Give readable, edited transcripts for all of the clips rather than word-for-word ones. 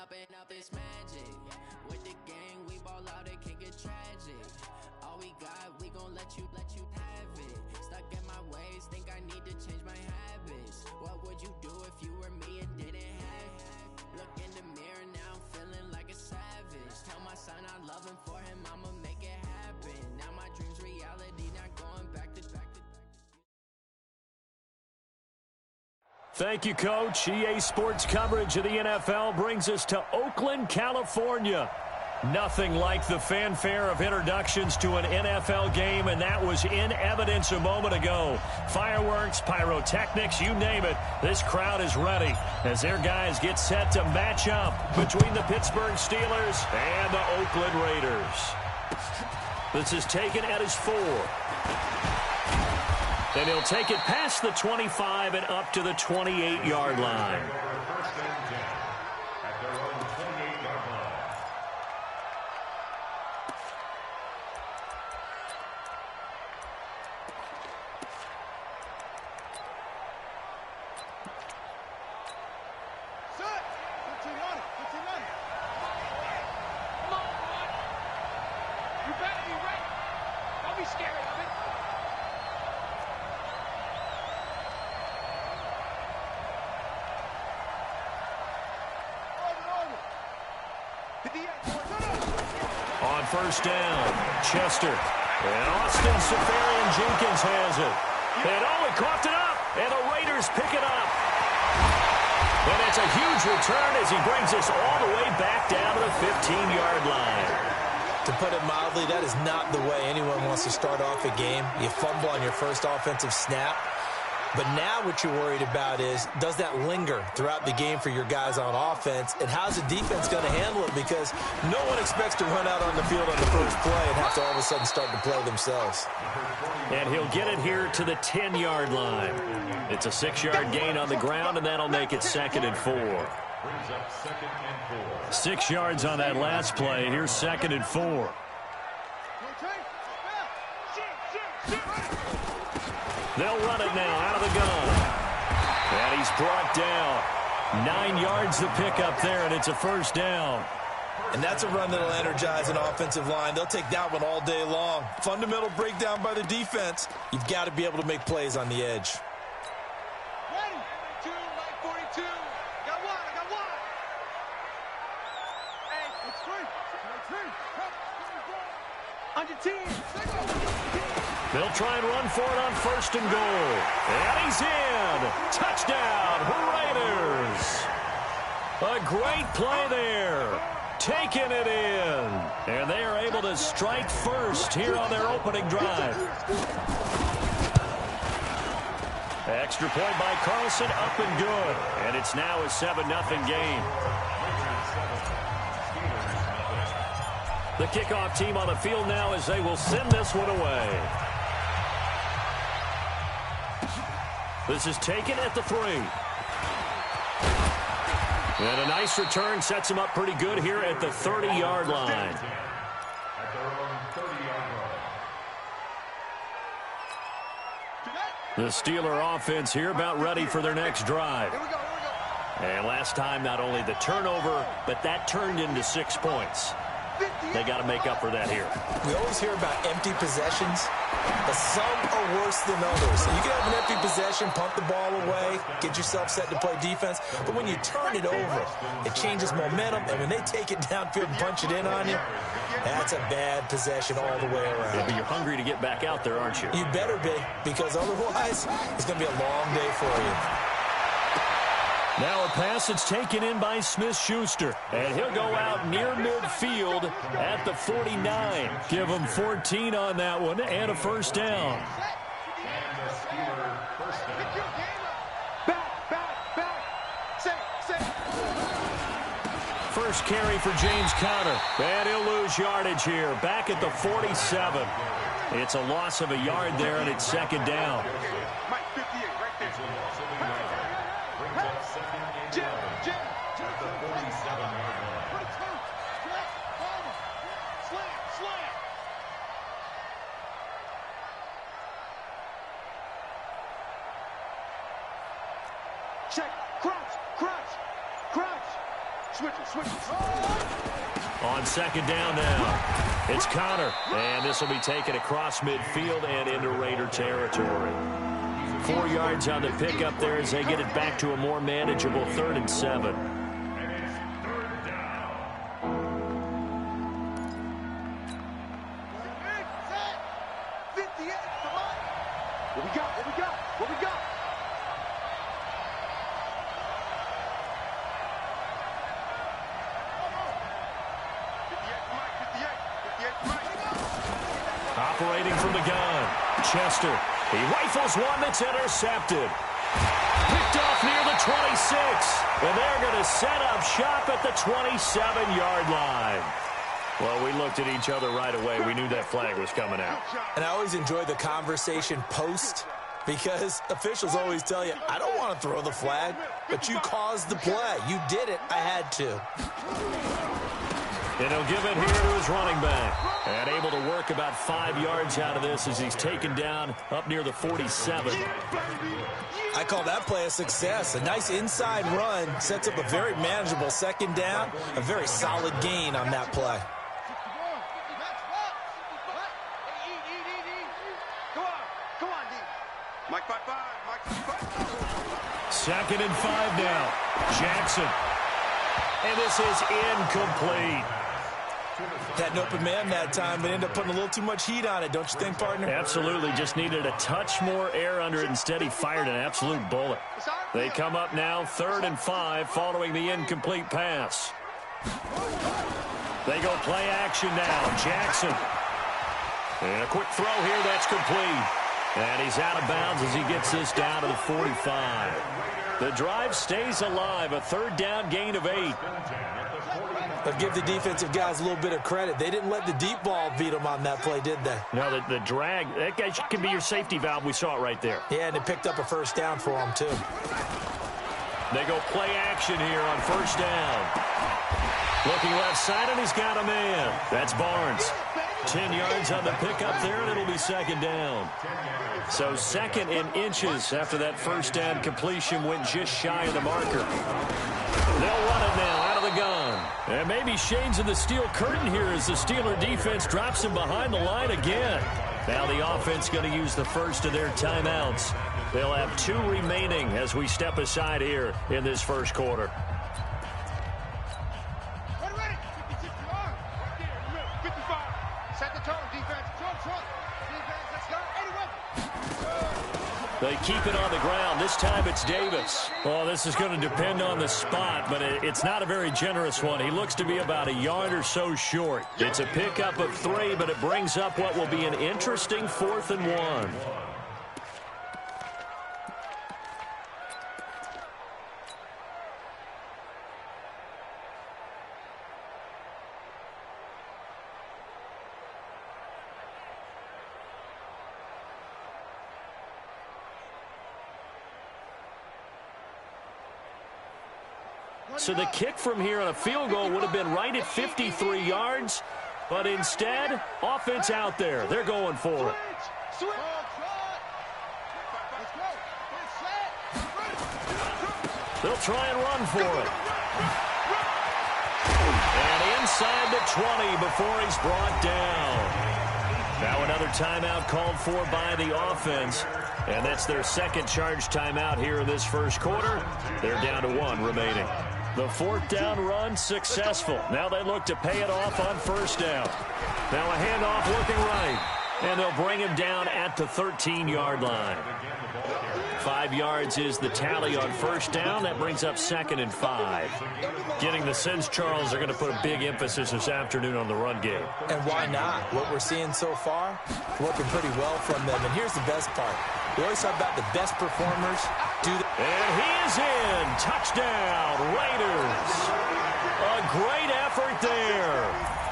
Up this magic. With the gang, we ball out, it can get tragic. All we got, we gon' let you have it. Stuck in my ways, think I need to change my habits. What would you do if you were me and didn't have it? Look in the mirror, now I'm feeling like a savage. Tell my son I love him, for him I'ma make it happen. Now my dream's reality, not going back to. Thank you, Coach. EA Sports coverage of the NFL brings us to Oakland, California. Nothing like the fanfare of introductions to an NFL game, and that was in evidence a moment ago. Fireworks, pyrotechnics, you name it. This crowd is ready as their guys get set to match up between the Pittsburgh Steelers and the Oakland Raiders. This is taken at his 4. And he'll take it past the 25 and up to the 28-yard line. On first down, Chester. And Austin Safarian-Jenkins has it. And he coughed it up. And the Raiders pick it up. And it's a huge return as he brings us all the way back down to the 15-yard line. To put it mildly, that is not the way anyone wants to start off a game. You fumble on your first offensive snap. But now what you're worried about is, does that linger throughout the game for your guys on offense? And how's the defense going to handle it? Because no one expects to run out on the field on the first play and have to all of a sudden start to play themselves. And he'll get it here to the 10-yard line. It's a 6-yard gain on the ground, and that'll make it 2nd and 4. 6 yards on that last play. Here's 2nd and 4. They'll run it now out of the gun. And he's brought down. 9 yards to pick up there, and it's a first down. And that's a run that'll energize an offensive line. They'll take that one all day long. Fundamental breakdown by the defense. You've got to be able to make plays on the edge. Ready. 2, right 42. Got one. I got one. Hey, it's 3. On your team. They'll try and run for it on 1st and goal. And he's in. Touchdown, Raiders. A great play there. Taking it in. And they are able to strike first here on their opening drive. Extra point by Carlson, up and good. And it's now a 7-0 game. The kickoff team on the field now as they will send this one away. This is taken at the 3. And a nice return sets him up pretty good here at the 30-yard line. The Steeler offense here about ready for their next drive. And last time, not only the turnover, but that turned into 6 points. They got to make up for that here. We always hear about empty possessions, but some are worse than others. You can have an empty possession, pump the ball away, get yourself set to play defense, but when you turn it over, it changes momentum, and when they take it downfield and punch it in on you, that's a bad possession all the way around. Yeah, but you're hungry to get back out there, aren't you? You better be, because otherwise, it's going to be a long day for you. Now a pass that's taken in by Smith-Schuster. And he'll go out near midfield at the 49. Give him 14 on that one and a first down. First carry for James Conner. And he'll lose yardage here. Back at the 47. It's a loss of a yard there, and it's 2nd down. Check, crouch, crouch, crouch, On second down now, it's Connor, and this will be taken across midfield and into Raider territory. 4 yards on the pickup there as they get it back to a more manageable 3rd and 7. Operating from the gun, Chester. He rifles one that's intercepted. Picked off near the 26. And they're going to set up shop at the 27-yard line. Well, we looked at each other right away. We knew that flag was coming out. And I always enjoy the conversation post because officials always tell you, I don't want to throw the flag, but you caused the play. You did it. I had to. And he'll give it here to his running back. And able to work about 5 yards out of this as he's taken down up near the 47. I call that play a success. A nice inside run sets up a very manageable second down. A very solid gain on that play. Second and 5 now. Jackson. And this is incomplete. Had an open man that time, but ended up putting a little too much heat on it, don't you think, partner? Absolutely. Just needed a touch more air under it. Instead, he fired an absolute bullet. They come up now 3rd and 5 following the incomplete pass. They go play action now. Jackson. And a quick throw here. That's complete. And he's out of bounds as he gets this down to the 45. The drive stays alive. A 3rd down gain of 8. But give the defensive guys a little bit of credit. They didn't let the deep ball beat them on that play, did they? No, the drag, that guy can be your safety valve. We saw it right there. Yeah, and they picked up a 1st down for them, too. They go play action here on 1st down. Looking left side, and he's got a man. That's Barnes. 10 yards on the pickup there, and it'll be 2nd down. So 2nd in inches after that 1st down completion went just shy of the marker. They'll run it now out of the gun. And maybe Shane's in the steel curtain here as the Steeler defense drops him behind the line again. Now the offense going to use the first of their timeouts. They'll have 2 remaining as we step aside here in this first quarter. They keep it on the ground. This time it's Davis. Well, this is going to depend on the spot, but it's not a very generous one. He looks to be about a yard or so short. It's a pickup of 3, but it brings up what will be an interesting 4th and 1. So the kick from here on a field goal would have been right at 53 yards. But instead, offense out there. They're going for it. They'll try and run for it. And inside the 20 before he's brought down. Now another timeout called for by the offense. And that's their 2nd charge timeout here in this first quarter. They're down to 1 remaining. The 4th down run successful. Now they look to pay it off on 1st down. Now a handoff looking right. And they'll bring him down at the 13-yard line. 5 yards is the tally on 1st down. That brings up 2nd and 5. Getting the sense, Charles, are going to put a big emphasis this afternoon on the run game. And why not? What we're seeing so far, working pretty well from them. And here's the best part. We always talk about the best performers do that. And he is in. Touchdown, Raiders. A great effort there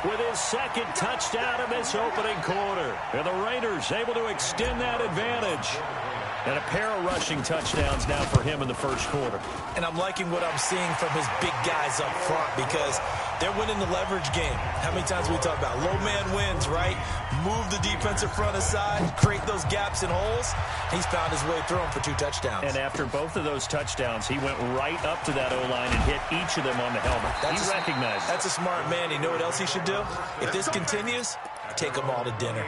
with his 2nd touchdown in this opening quarter. And the Raiders able to extend that advantage. And a pair of rushing touchdowns now for him in the first quarter. And I'm liking what I'm seeing from his big guys up front because they're winning the leverage game. How many times we talk about low man wins, right? move the defensive front aside, create those gaps and holes. He's found his way through them for 2 touchdowns. And after both of those touchdowns, he went right up to that O-line and hit each of them on the helmet. He recognized it. That's a smart man. You know what else he should do? If this continues, take them all to dinner.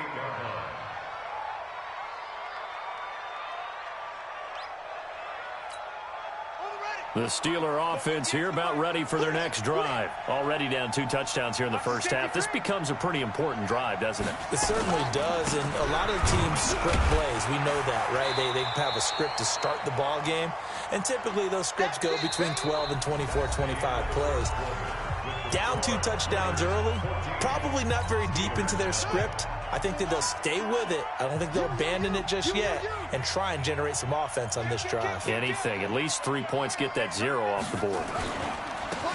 The Steeler offense here about ready for their next drive. Already down 2 touchdowns here in the first half. This becomes a pretty important drive, doesn't it? It certainly does, and a lot of the teams script plays. We know that, right? They have a script to start the ball game, and typically those scripts go between 12 and 24, 25 plays. Down 2 touchdowns early, probably not very deep into their script. I think that they'll stay with it. I don't think they'll abandon it just yet and try and generate some offense on this drive. Anything. At least 3 points, get that 0 off the board.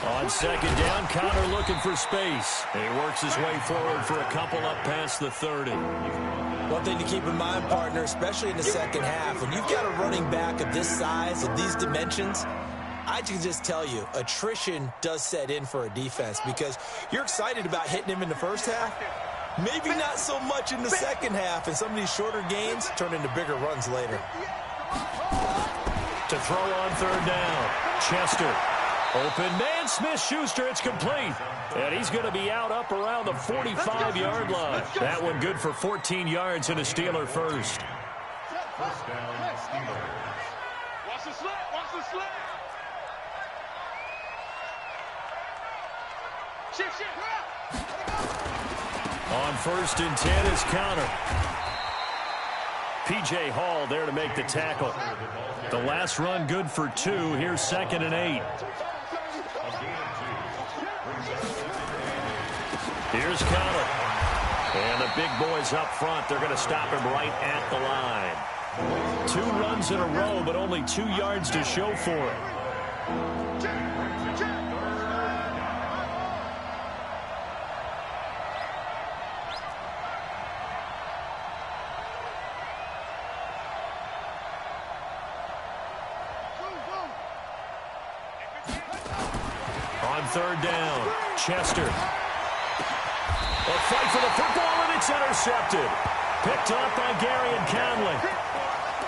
On second down, Connor looking for space. And he works his way forward for a couple up past the 30. One thing to keep in mind, partner, especially in the second half, when you've got a running back of this size, of these dimensions, I can just tell you, attrition does set in for a defense because you're excited about hitting him in the first half. Maybe not so much in the second half, and some of these shorter gains turn into bigger runs later. To throw on third down, Chester. Open man, Smith-Schuster, it's complete. And he's going to be out up around the 45-yard line. That one good for 14 yards and a Steeler first. Watch the slant, watch the slant. Shift. On first and 10 is Connor. P.J. Hall there to make the tackle. The last run good for 2. Here's second and 8. Here's Connor. And the big boys up front, they're going to stop him right at the line. 2 runs in a row, but only 2 yards to show for it. On third down, Chester. A fight for the football, and it's intercepted. Picked up by Gary and Conley.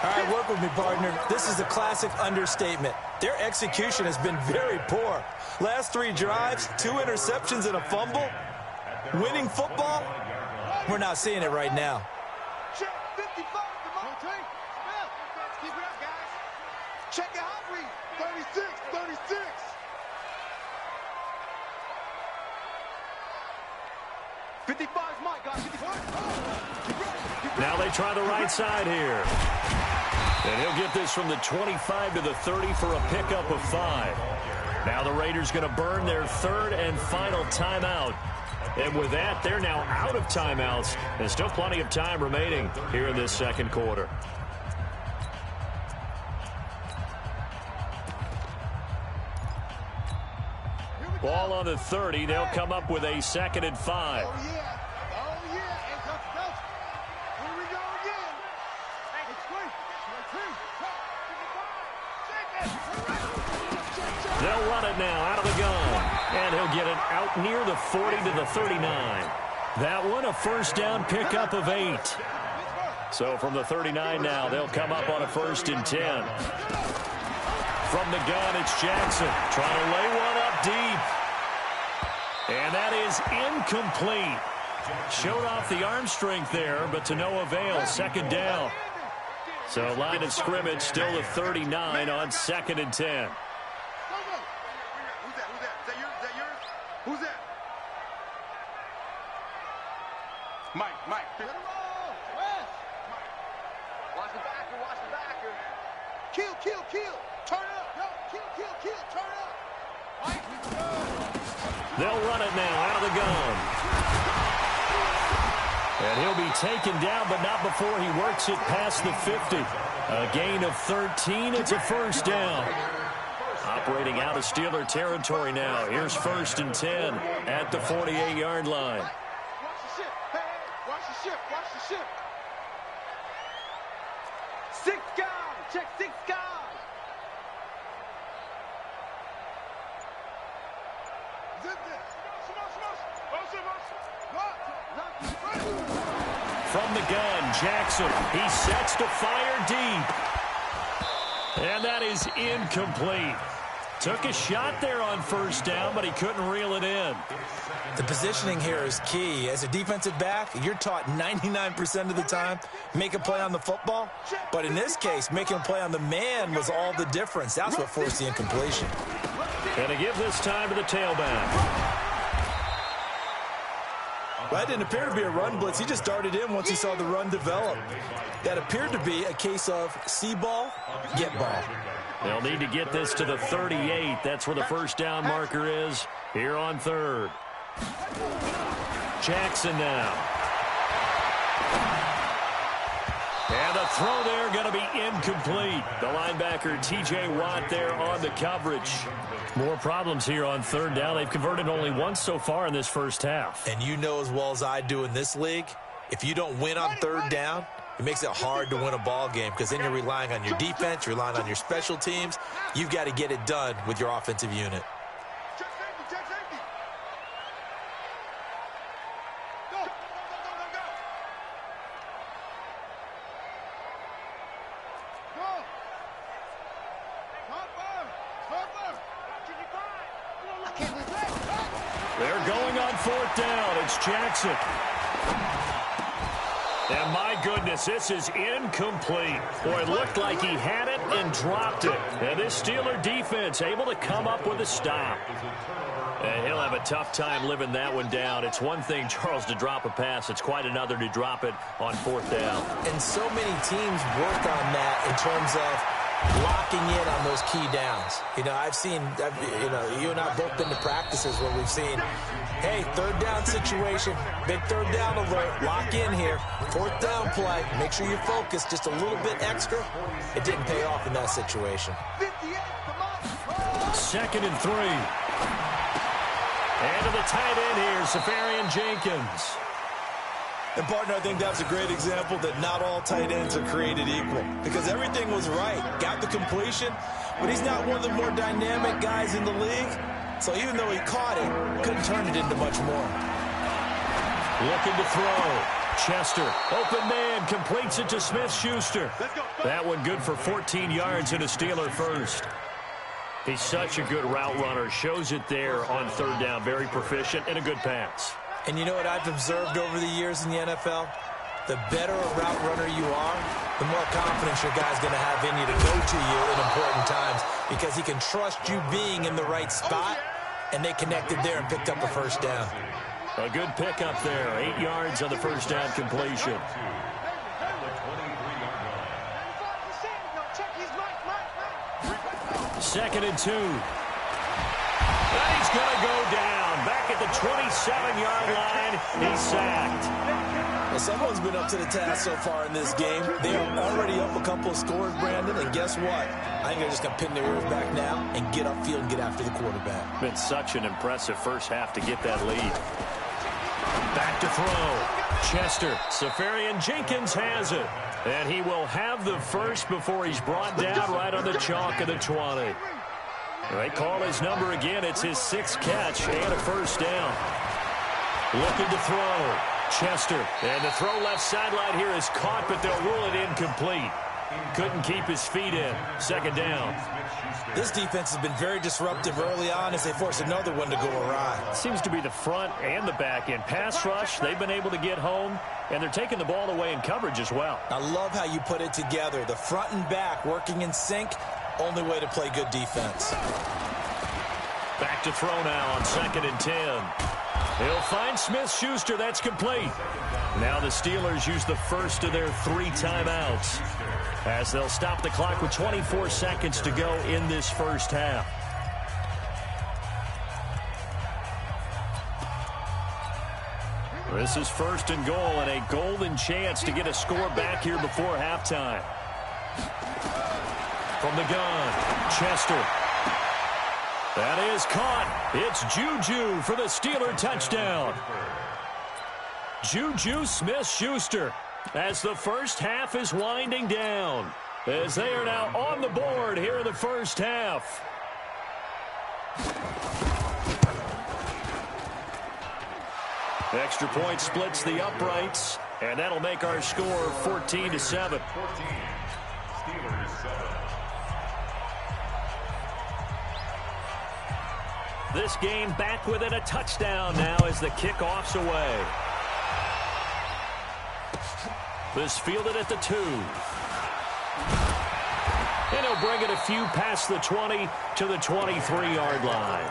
All right, work with me, partner. This is a classic understatement. Their execution has been very poor. Last 3 drives, 2 interceptions and a fumble. Winning football? We're not seeing it right now. Check 55, come on. Keep it up, guys. Check your hot read. 36. Now they try the right side here. And he'll get this from the 25 to the 30 for a pickup of 5. Now the Raiders going to burn their 3rd and final timeout. And with that, they're now out of timeouts. There's still plenty of time remaining here in this second quarter. Ball on the 30. They'll come up with a 2nd and 5. Oh, yeah. And coach. Here we go again. They'll run it now out of the gun. And he'll get it out near the 40 to the 39. That one, a first down pickup of 8. So from the 39 now, they'll come up on a 1st and 10. From the gun, it's Jackson trying to lay one up deep. And that is incomplete. Showed off the arm strength there, but to no avail. 2nd down. So line of scrimmage still the 39 on 2nd and 10. Who's that? Is that yours? Who's that? Mike. Watch the backer. Kill. Turn up. Kill. Turn up. Mike, they'll run it now out of the gun. And he'll be taken down, but not before he works it past the 50. A gain of 13. It's a 1st down. Operating out of Steeler territory now. Here's 1st and 10 at the 48-yard line. watch the ship. Hey, watch the ship. 6 guys. Check 6 guys. Zip this. from the gun. Jackson, he sets to fire deep. And that is incomplete. Took a shot there on first down, but he couldn't reel it in. The positioning here is key. As a defensive back, you're taught 99% of the time, make a play on the football. But in this case, making a play on the man was all the difference. That's what forced the incompletion. And to give this time to the tailback. Well, that didn't appear to be a run blitz. He just darted in once he saw the run develop. That appeared to be a case of see ball, get ball. They'll need to get this to the 38. That's where the first down marker is here on third. Jackson now. And the throw there going to be incomplete. The linebacker T.J. Watt there on the coverage. More problems here on third down. They've converted only once so far in this first half. And you know as well as I do in this league, if you don't win on third down, it makes it hard to win a ball game because then you're relying on your defense, you're relying on your special teams. You've got to get it done with your offensive unit. They're going on fourth down. It's Jackson. And my goodness, this is incomplete. Boy, it looked like he had it and dropped it. And this Steeler defense able to come up with a stop. And he'll have a tough time living that one down. It's one thing, Charles, to drop a pass. It's quite another to drop it on fourth down. And so many teams work on that in terms of locking in on those key downs. You know, you and I have both been to practices where we've seen, hey, third down situation, big third down alert, lock in here, fourth down play, make sure you focus just a little bit extra. It didn't pay off in that situation. 2nd and 3. And to the tight end here, Safarian Jenkins. And, partner, I think that's a great example that not all tight ends are created equal because everything was right. Got the completion, but he's not one of the more dynamic guys in the league. So even though he caught it, couldn't turn it into much more. Looking to throw. Chester, open man, completes it to Smith-Schuster. That one good for 14 yards and a Steeler first. He's such a good route runner. Shows it there on third down. Very proficient and a good pass. And you know what I've observed over the years in the NFL? The better a route runner you are, the more confidence your guy's going to have in you to go to you in important times because he can trust you being in the right spot, and they connected there and picked up a first down. A good pickup there. 8 yards on the first down completion. Second and 2. And he's going to go down. Back at the 27-yard line, he's sacked. Well, someone's been up to the task so far in this game. They are already up a couple of scores, Brandon, and guess what? I think they're just going to pin their ears back now and get upfield and get after the quarterback. Been such an impressive first half to get that lead. Back to throw. Chester. Safarian Jenkins has it. And he will have the first before he's brought down right on the chalk of the 20. They call his number again. It's his 6th catch and a first down. Looking to throw. Chester. And the throw left sideline here is caught, but they'll rule it incomplete. Couldn't keep his feet in. Second down. This defense has been very disruptive early on as they force another one to go awry. Seems to be the front and the back end. Pass rush, they've been able to get home, and they're taking the ball away in coverage as well. I love how you put it together. The front and back working in sync. Only way to play good defense. Back to throw now on 2nd and 10. He'll find Smith-Schuster. That's complete. Now the Steelers use the first of their 3 timeouts as they'll stop the clock with 24 seconds to go in this first half. This is 1st and goal and a golden chance to get a score back here before halftime. From the gun, Chester. That is caught. It's Juju for the Steeler touchdown. Juju Smith-Schuster as the first half is winding down. As they are now on the board here in the first half. Extra point splits the uprights. And that'll make our score 14-7. This game back within a touchdown now as the kickoff's away. This fielded at the 2. And he'll bring it a few past the 20 to the 23-yard line.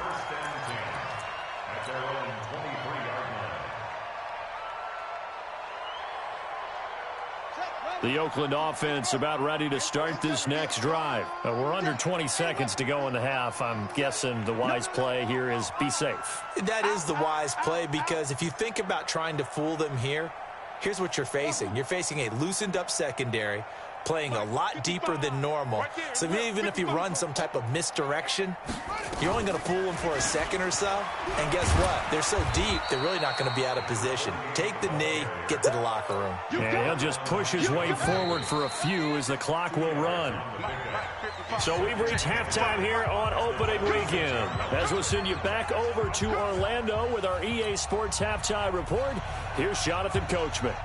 The Oakland offense about ready to start this next drive. We're under 20 seconds to go in the half. I'm guessing the wise play here is be safe. That is the wise play, because if you think about trying to fool them here, here's what you're facing. You're facing a loosened up secondary, playing a lot deeper than normal. So even if you run some type of misdirection, you're only going to fool them for a second or so. And guess what? They're so deep, they're really not going to be out of position. Take the knee, get to the locker room. Yeah, he'll just push his way forward for a few as the clock will run. So we've reached halftime here on opening weekend. As we'll send you back over to Orlando with our EA Sports Halftime Report, here's Jonathan Coachman.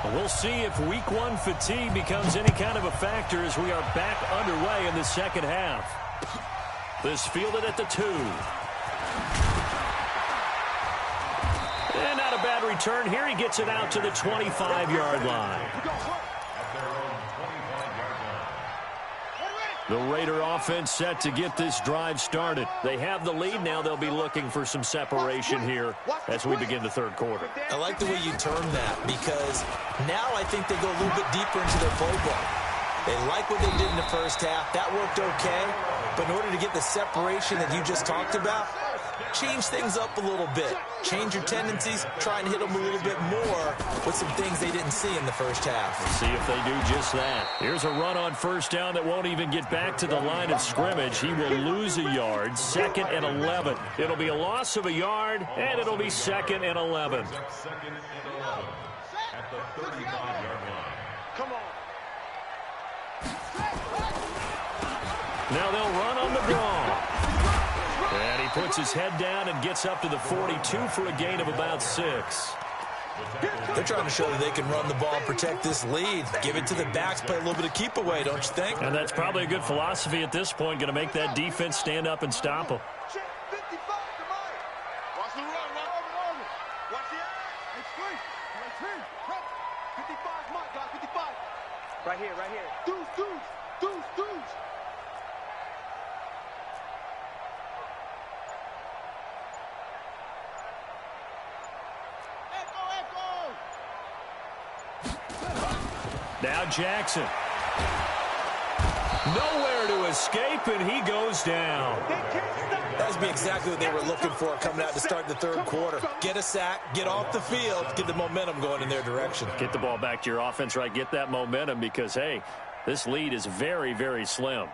We'll see if week 1 fatigue becomes any kind of a factor as we are back underway in the second half. This fielded at the 2. And not a bad return here. He gets it out to the 25-yard line. The Raider offense set to get this drive started. They have the lead now. They'll be looking for some separation here as we begin the third quarter. I like the way you term that, because now I think they go a little bit deeper into their playbook. They like what they did in the first half. That worked okay. But in order to get the separation that you just talked about, change things up a little bit. Change your tendencies. Try and hit them a little bit more with some things they didn't see in the first half. We'll see if they do just that. Here's a run on first down that won't even get back to the line of scrimmage. He will lose a yard. 2nd and 11. It'll be a loss of a yard, and it'll be 2nd and 11. At the 35-yard line. Come on. Now they'll run on the draw. And he puts his head down and gets up to the 42 for a gain of about 6. They're trying to show that they can run the ball and protect this lead. Give it to the backs, play a little bit of keep away, don't you think? And that's probably a good philosophy at this point, going to make that defense stand up and stop them. Watch the run, watch the eye. It's free. 55, Mike, guys, 55. Right here, right here. Deuce. Now Jackson. Nowhere to escape, and he goes down. That would be exactly what they were looking for coming out to start the third quarter. Get a sack, get off the field, get the momentum going in their direction. Get the ball back to your offense, right? Get that momentum because, hey, this lead is very, very slim.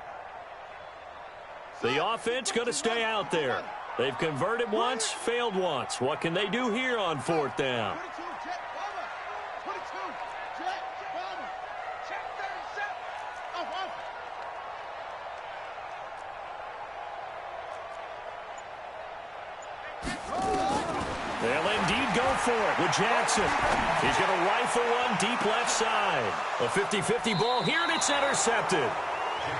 The offense going to stay out there. They've converted once, failed once. What can they do here on 4th down? They'll indeed go for it with Jackson. He's going to rifle one deep left side. A 50-50 ball here, and it's intercepted.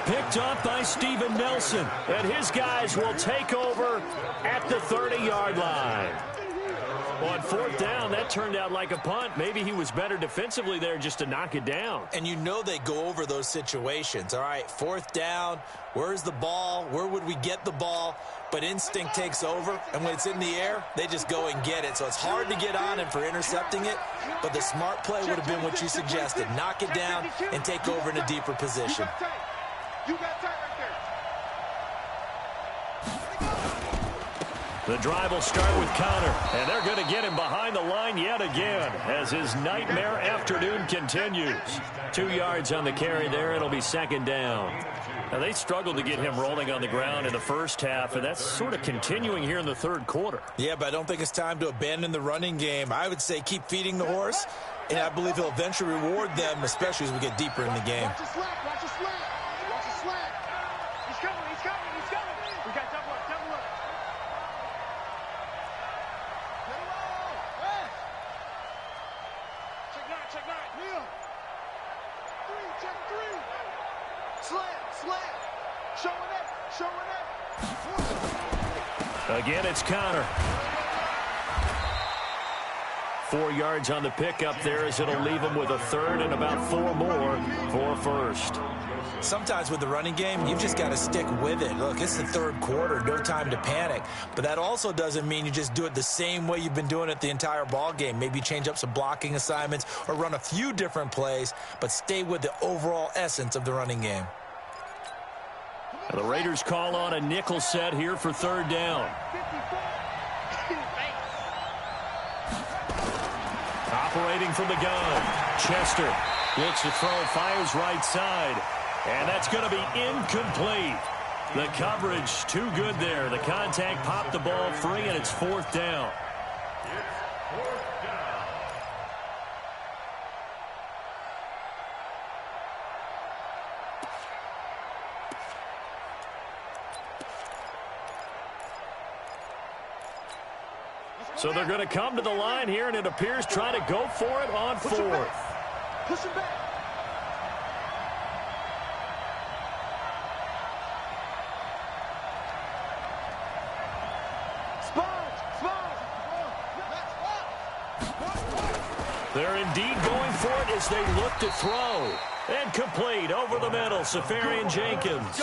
Picked up by Steven Nelson, and his guys will take over at the 30-yard line. On 4th down, that turned out like a punt. Maybe he was better defensively there just to knock it down. And you know they go over those situations. All right, 4th down, where's the ball? Where would we get the ball? But instinct takes over, and when it's in the air, they just go and get it. So it's hard to get on him for intercepting it, but the smart play would have been what you suggested. Knock it down and take over in a deeper position. You got tight right there. The drive will start with Connor, and they're going to get him behind the line yet again as his nightmare afternoon continues. 2 yards on the carry there. It'll be 2nd down. Now, they struggled to get him rolling on the ground in the first half, and that's sort of continuing here in the third quarter. Yeah, but I don't think it's time to abandon the running game. I would say keep feeding the horse, and I believe he'll eventually reward them, especially as we get deeper in the game. Watch the slack, watch the slack. Watch the slack. He's coming. We got double up. Check nine. Kneel. Three, check three. Slam. Showing that. Again, it's Connor. 4 yards on the pickup there as it'll leave him with a third and about 4 more for first. Sometimes with the running game, you've just got to stick with it. Look, it's the third quarter, no time to panic. But that also doesn't mean you just do it the same way you've been doing it the entire ball game. Maybe change up some blocking assignments or run a few different plays, but stay with the overall essence of the running game. The Raiders call on a nickel set here for third down. Operating from the gun, Chester looks to throw, fires right side, and that's going to be incomplete. The coverage too good there. The contact popped the ball free, and it's fourth down. So they're going to come to the line here, and it appears trying to go for it on fourth. Push him back. They're indeed going for it as they look to throw. And complete over the middle, Safarian Jenkins.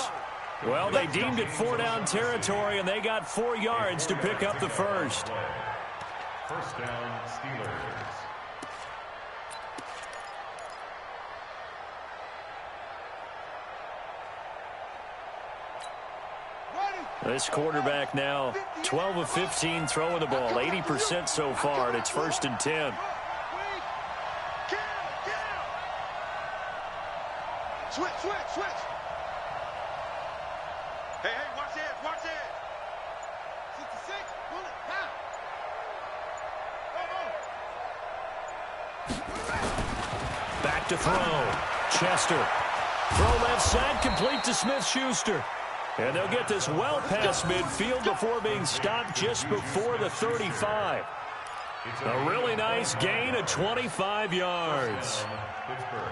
Well, they deemed it 4-down territory, and they got 4 yards to pick up the first. First down, Steelers. This quarterback now 12 of 15 throwing the ball, 80% so far, and it's first and 10. Switch. Hey, watch it. 66, pull it, now. Back to throw. Chester. Throw left side, complete to Smith-Schuster. And they'll get this well past midfield before being stopped just before the 35. A really nice gain of 25 yards. Pittsburgh.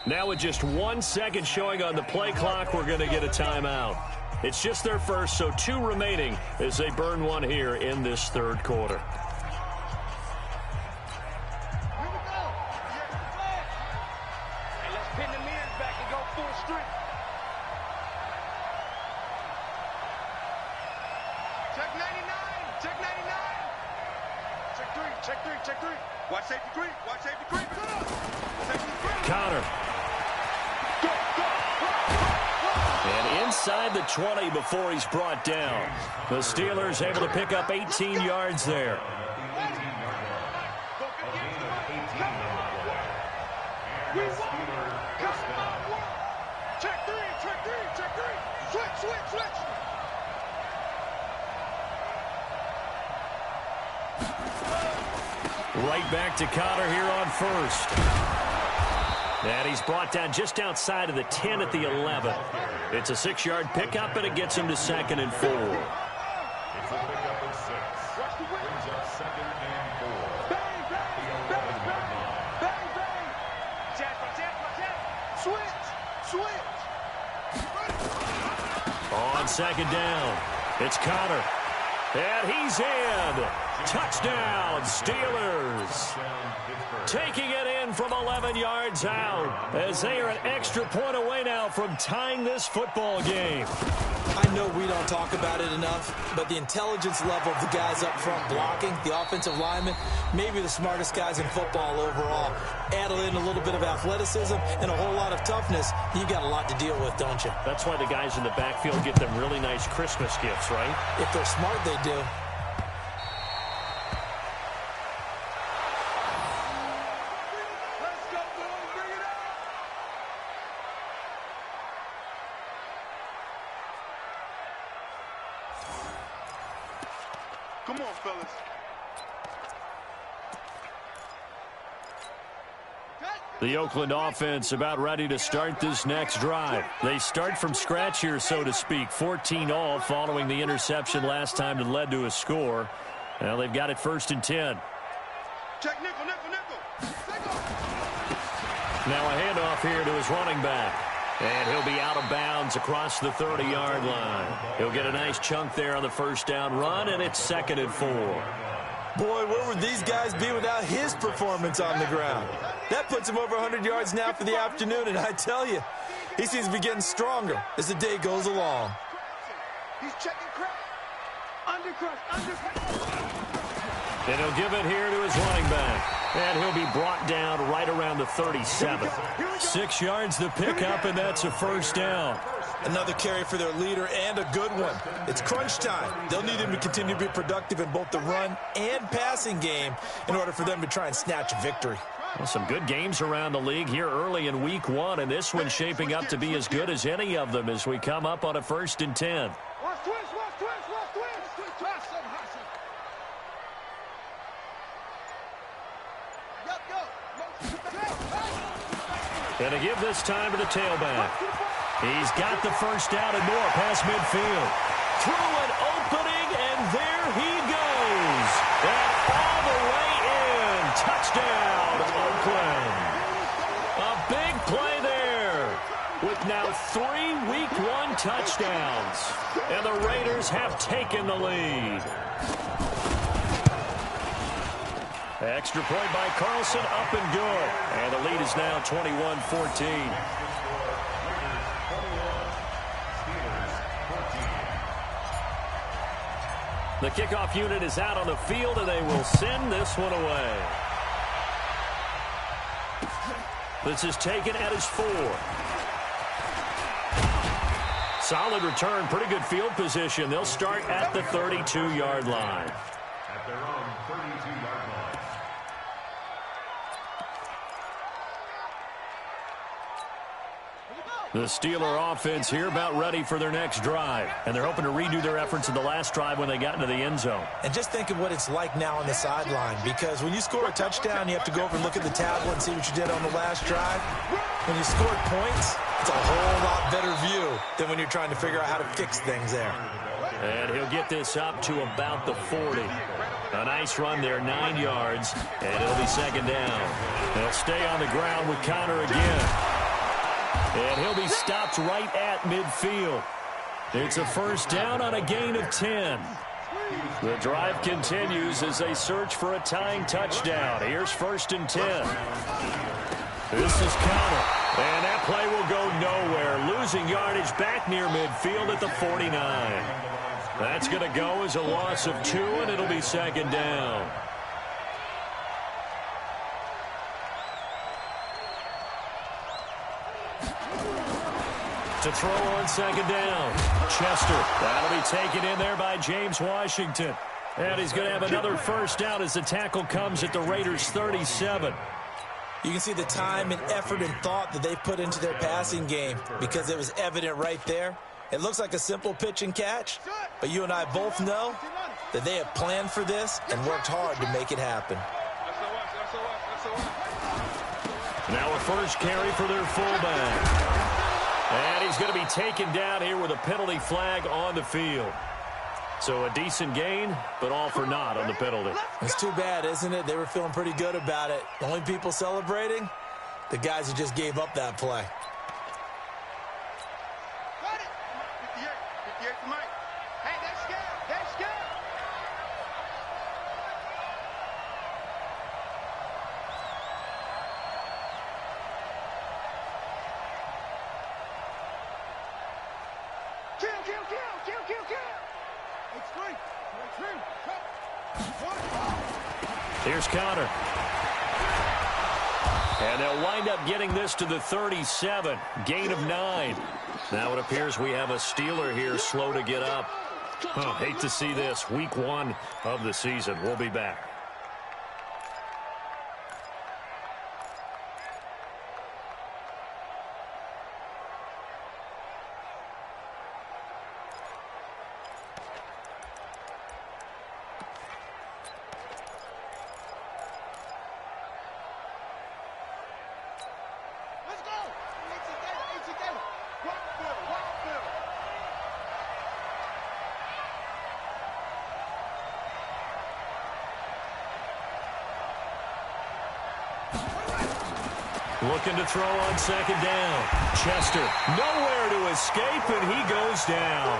Now with just 1 second showing on the play clock, we're going to get a timeout. It's just their first, so 2 remaining as they burn one here in this third quarter. Here we go. Hey, let's pin the mirrors back and go full strength. Check 99. Check three. Watch safety creep. Safety creep. Connor. And inside the 20 before he's brought down. The Steelers able to pick up 18 yards there. Check three. Switch. Right back to Connor here on first. And he's brought down just outside of the 10 at the 11. It's a 6-yard pickup, and it gets him to 2nd and 4. It's a pickup of 6. Brings up 2nd and 4. On 2nd down, it's Connor. And he's in. Touchdown, Steelers. Taking it in from 11 yards out as they are an extra point away now from tying this football game. I know we don't talk about it enough, but the intelligence level of the guys up front blocking, the offensive linemen, maybe the smartest guys in football overall. Add in a little bit of athleticism and a whole lot of toughness, you've got a lot to deal with, don't you? That's why the guys in the backfield get them really nice Christmas gifts, right? If they're smart, they do. Come on, fellas. The Oakland offense about ready to start this next drive. They start from scratch here, so to speak. 14 all following the interception last time that led to a score. Now they've got it 1st and 10. Check nickel, nickel, nickel. Now a handoff here to his running back. And he'll be out of bounds across the 30-yard line. He'll get a nice chunk there on the first down run, and it's 2nd and 4. Boy, where would these guys be without his performance on the ground? That puts him over 100 yards now for the afternoon, and I tell you, he seems to be getting stronger as the day goes along. He's checking crack. Undercrush. And he'll give it here to his running back. And he'll be brought down right around the 37. 6 yards the pickup, and that's a first down. Another carry for their leader, and a good one. It's crunch time. They'll need him to continue to be productive in both the run and passing game in order for them to try and snatch a victory. Well, some good games around the league here early in week 1, and this one's shaping up to be as good as any of them as we come up on a 1st and 10. Watch twist. And to give this time to the tailback. He's got the first down and more past midfield. Through an opening, and there he goes. And all the way in. Touchdown, Oakland. A big play there. With now 3 week 1 touchdowns. And the Raiders have taken the lead. Extra point by Carlson, up and good. And the lead is now 21-14. The kickoff unit is out on the field, and they will send this one away. This is taken at his 4. Solid return, pretty good field position. They'll start at the 32-yard line. At their own 32-yard line. The Steeler offense here about ready for their next drive. And they're hoping to redo their efforts in the last drive when they got into the end zone. And just think of what it's like now on the sideline, because when you score a touchdown, you have to go over and look at the tablet and see what you did on the last drive. When you scored points, it's a whole lot better view than when you're trying to figure out how to fix things there. And he'll get this up to about the 40. A nice run there, 9 yards, and it'll be 2nd down. They'll stay on the ground with Connor again. And he'll be stopped right at midfield. It's a first down on a gain of 10. The drive continues as they search for a tying touchdown. Here's 1st and 10. This is Connor. And that play will go nowhere. Losing yardage back near midfield at the 49. That's going to go as a loss of 2, and it'll be 2nd down. To throw on 2nd down. Chester. That'll be taken in there by James Washington. And he's going to have another first down as the tackle comes at the Raiders' 37. You can see the time and effort and thought that they put into their passing game because it was evident right there. It looks like a simple pitch and catch, but you and I both know that they have planned for this and worked hard to make it happen. Now a first carry for their fullback. And he's going to be taken down here with a penalty flag on the field. So a decent gain, but all for naught on the penalty. It's too bad, isn't it? They were feeling pretty good about it. The only people celebrating, the guys who just gave up that play. Got it. 58 to Mike. Hey, that's scared. That's scared. Kill. Here's Connor. And they'll wind up getting this to the 37. Gain of 9. Now it appears we have a Steeler here slow to get up. Hate to see this. Week 1 of the season. We'll be back. Looking to throw on second down. Chester, nowhere to escape, and he goes down.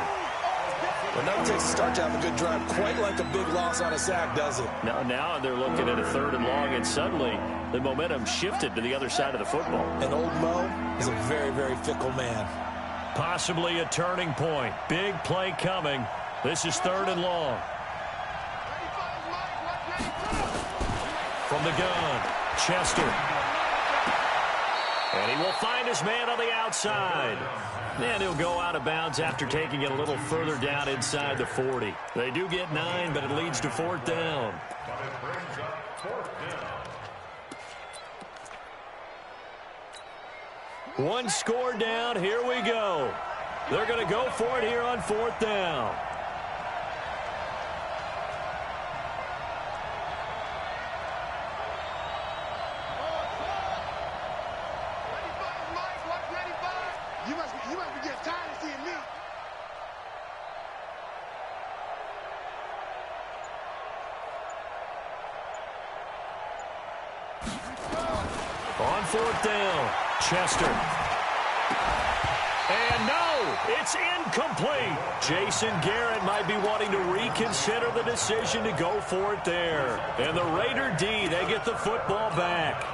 Well, no takes a start to have a good drive. Quite like a big loss on a sack, does it? Now they're looking at a 3rd and long, and suddenly the momentum shifted to the other side of the football. And old Mo is a very, very fickle man. Possibly a turning point. Big play coming. This is 3rd and long. From the gun, Chester. And he will find his man on the outside. And he'll go out of bounds after taking it a little further down inside the 40. They do get 9, but it leads to 4th down. One score down. Here we go. They're going to go for it here on 4th down. You must be getting tired of seeing me. On 4th down, Chester. And no, it's incomplete. Jason Garrett might be wanting to reconsider the decision to go for it there. And the Raider D, they get the football back.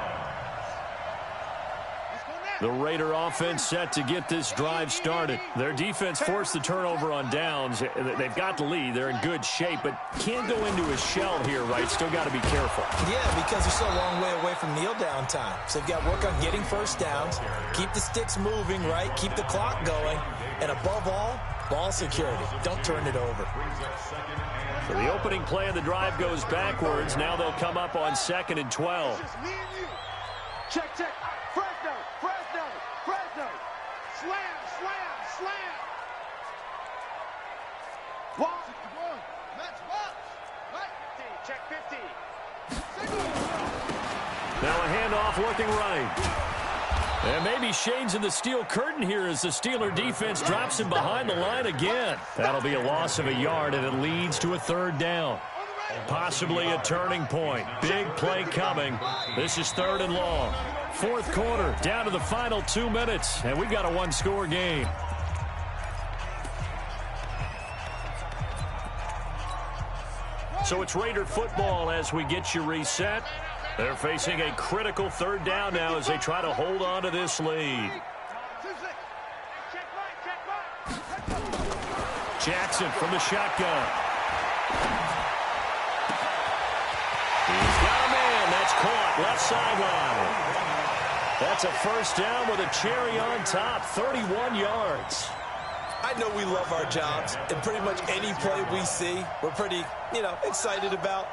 The Raider offense set to get this drive started. Their defense forced the turnover on downs. They've got the lead. They're in good shape, but can't go into a shell here, right? Still got to be careful. Yeah, because they're still a long way away from kneel down time. So they've got to work on getting first downs, keep the sticks moving, right? Keep the clock going, and above all, ball security. Don't turn it over. So the opening play of the drive goes backwards. Now they'll come up on 2nd and 12. It's just me and you. Check. Fresno. Slam. One. Match box. Right. Check 50. Now a handoff looking right. And maybe Shane's in the steel curtain here as the Steeler defense drops him behind the line again. That'll be a loss of a yard, and it leads to a 3rd down. Possibly a turning point. Big play coming. This is 3rd and long. 4th quarter, down to the final 2 minutes, and we've got a 1-score game. So it's Raider football as we get you reset. They're facing a critical 3rd down now as they try to hold on to this lead. Jackson from the shotgun. He's got a man. That's caught. Left sideline. That's a 1st down with a cherry on top. 31 yards. I know we love our jobs, and pretty much any play we see, we're pretty, excited about.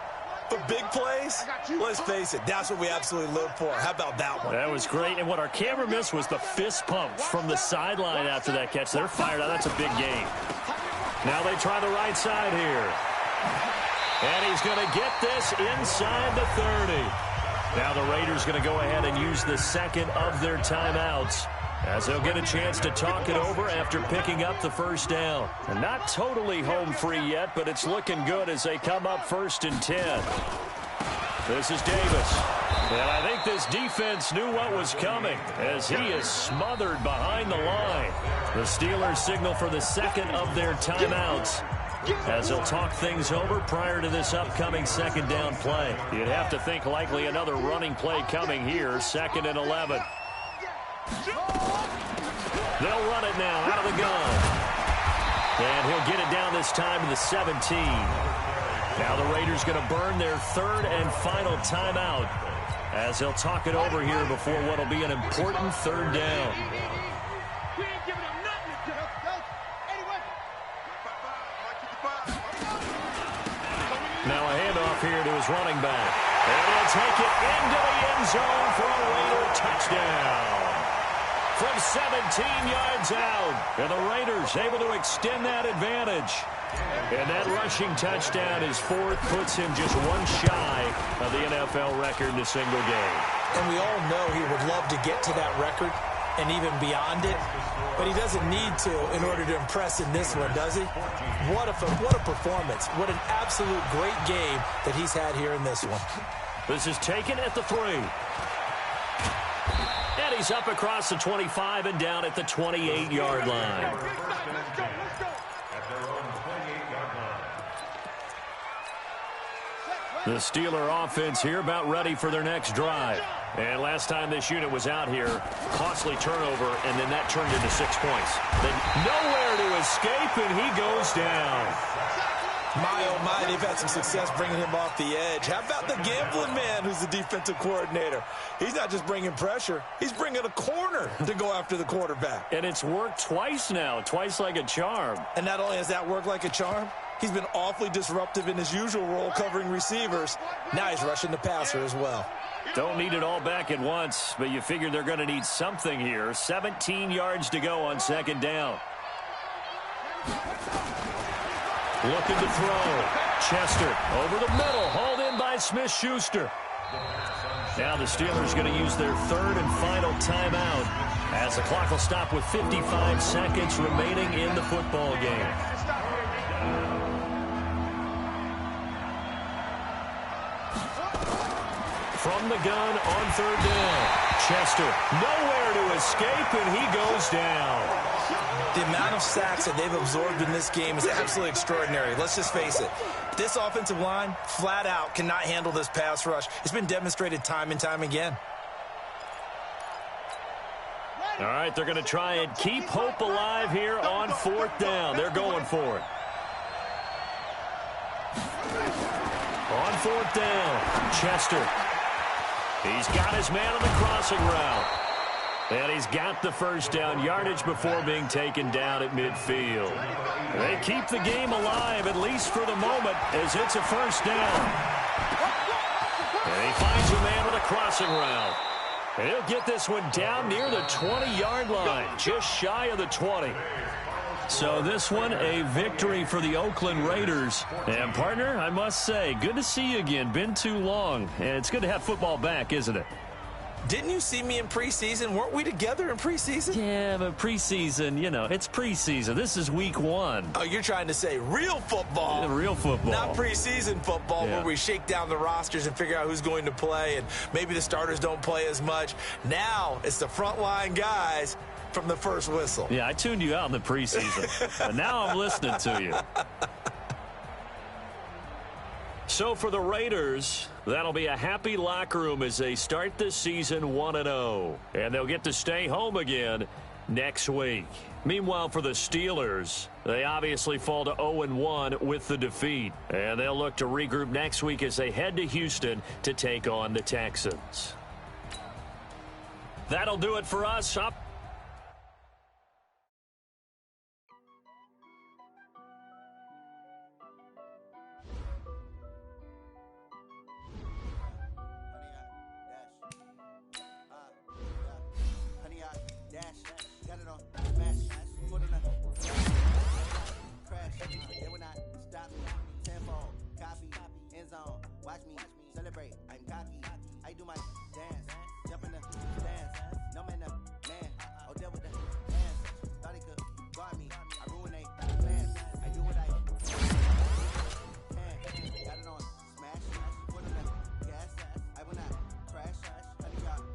But big plays, let's face it, that's what we absolutely live for. How about that one? That was great, and what our camera missed was the fist pumps from the sideline after that catch. They're fired out. That's a big gain. Now they try the right side here. And he's going to get this inside the 30. Now the Raiders going to go ahead and use the 2nd of their timeouts as they'll get a chance to talk it over after picking up the 1st down. And not totally home free yet, but it's looking good as they come up 1st and 10. This is Davis. And I think this defense knew what was coming as he is smothered behind the line. The Steelers signal for the 2nd of their timeouts as they'll talk things over prior to this upcoming 2nd down play. You'd have to think likely another running play coming here, 2nd and 11. They'll run it now out of the gun. And he'll get it down this time to the 17. Now the Raiders going to burn their 3rd and final timeout as they'll talk it over here before what will be an important 3rd down. Now a handoff here to his running back. And he'll take it into the end zone for a Raider touchdown. From 17 yards out. And the Raiders able to extend that advantage. And that rushing touchdown, his 4th, puts him just one shy of the NFL record in a single game. And we all know he would love to get to that record and even beyond it. But he doesn't need to in order to impress in this one, does he? What a performance. What an absolute great game that he's had here in this one. This is taken at the 3. he's up across the 25 and down at the 28-yard line. At their own 28-yard line. The Steeler offense here about ready for their next drive. And last time this unit was out here, costly turnover, and then that turned into 6 points. Then nowhere to escape, and he goes down. My, oh my, they've had some success bringing him off the edge. How about the gambling man who's the defensive coordinator? He's not just bringing pressure. He's bringing a corner to go after the quarterback. And it's worked twice now, twice like a charm. And not only has that worked like a charm, he's been awfully disruptive in his usual role covering receivers. Now he's rushing the passer as well. Don't need it all back at once, but you figure they're going to need something here. 17 yards to go on second down. Looking to throw. Chester over the middle, hauled in by Smith-Schuster. Now the Steelers going to use their third and final timeout as the clock will stop with 55 seconds remaining in the football game. From the gun on third down. Chester nowhere to escape, and he goes down. The amount of sacks that they've absorbed in this game is absolutely extraordinary. Let's just face it. This offensive line, flat out, cannot handle this pass rush. It's been demonstrated time and time again. All right, they're going to try and keep hope alive here on fourth down. They're going for it. On fourth down, Chester. He's got his man on the crossing route. And he's got the first down yardage before being taken down at midfield. They keep the game alive, at least for the moment, as it's a first down. And he finds a man on the crossing route. And he'll get this one down near the 20-yard line, just shy of the 20. So this one, a victory for the Oakland Raiders. And, partner, I must say, good to see you again. Been too long. And it's good to have football back, isn't it? Didn't you see me in preseason? Weren't we together in preseason? Yeah, but preseason, you know, it's preseason. This is week 1. Oh, you're trying to say real football. Yeah, real football. Not preseason football where we shake down the rosters and figure out who's going to play, and maybe the starters don't play as much. Now it's the frontline guys from the first whistle. Yeah, I tuned you out in the preseason. But now I'm listening to you. So for the Raiders, that'll be a happy locker room as they start this season 1-0. And they'll get to stay home again next week. Meanwhile, for the Steelers, they obviously fall to 0-1 with the defeat. And they'll look to regroup next week as they head to Houston to take on the Texans. That'll do it for us. Watch me celebrate. I'm cocky. I do my dance. Jump in the stands. No man, man. Oh, deal with the hands. Thought he could guard me. I ruin they plans. I do what I can. Got it on smash. Put in the gas. I will not crash. Honey yard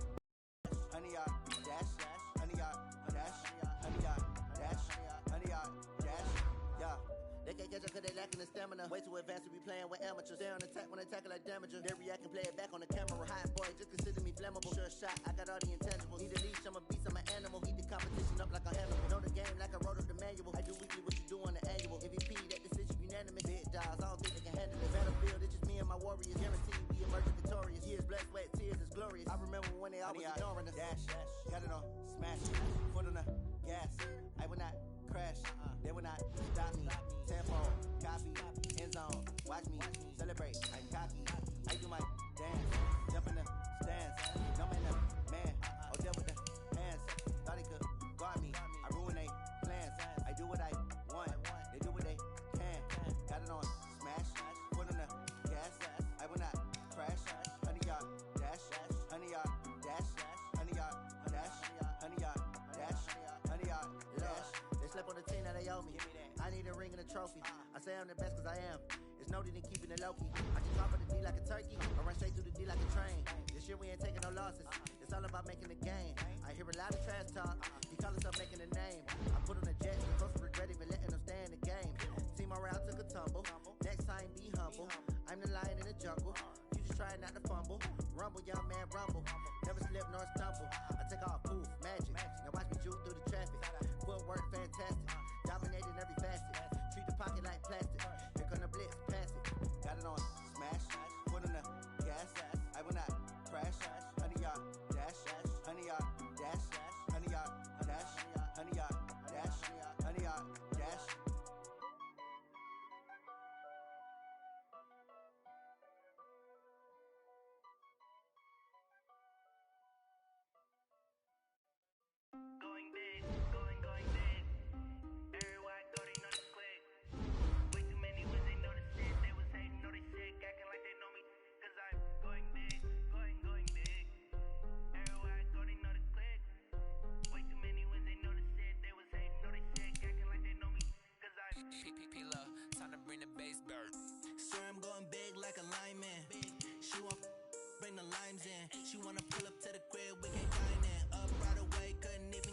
dash. Honey yard dash. Honey yard dash. Honey yard dash. Yeah. They can't catch up because they lacking the stamina. Way too advanced to be playing with amateurs. They on attack when they tackle like damager. They react and play it back on the camera. Hot boy, just consider me flammable. Sure shot, I got all the intangibles. Need a leash, I'm a beast, I'm an animal. Heat the competition up like a animal. Know the game like I wrote up the manual. I do weekly what you do on the annual. MVP, that decision unanimous. Big dogs, I don't think they can handle it. Battlefield, it's just me and my warriors. Guaranteed we emerge victorious. Years, blood, sweat, tears, it's glorious. I remember when they always ignoring us. Dash, got it on smash. Foot on the gas. I will not crash. They will not stop me. Tempo, copy, end zone. Watch me celebrate. I'm cocky. I do my dance. Jump in the stands. No man, man. Oh, deal with the hands. Thought he could guard me. I ruin they plans. I do what I want. They do what they can. Got it on smash. Foot on the gas. I will not crash. Honey yard dash. Honey yard dash. Honey yard dash. Honey yard dash. Honey yard dash. They slept on the team that they owe me. I need a ring and a trophy. I say I'm the best because I am. It's noted in keeping it low-key. I can cover the D like a turkey. I run straight through the D like a train. This year we ain't taking no losses. It's all about making the game. I hear a lot of trash talk. He call himself making a name. I put on a jet, supposed to regret even letting them stay in the game. Team around took a tumble. Next time, be humble. I'm the lion in the jungle. You just try not to fumble. Rumble, young man, rumble. Never slip nor stumble. I take off, poof, magic. Now watch me juke through the traffic. Footwork, fantastic. Dominating every facet. Treat the pocket like plastic. Here come the blitz, pass it. Got it on smash. Put on the gas. I will not crash. Honey yard dash. Honey yard dash. Honey yard dash. Honey yard dash. Honey yard dash. Going big, going big. Everywhere I go, they know this quick. Way too many wins, they know the shit. They was hating, know they sick, acting like they know me. Cause I'm going big, going big. Everywhere I go, they know the click. Way too many wins, they know the shit. They was hating, know they sick, acting like they know me. Cause I'm P-Love, time to bring the bass bird. Sir, I'm going big like a lineman. She want bring the limes in. She wanna pull up to the crib, we can dine in. Up right away, couldn't even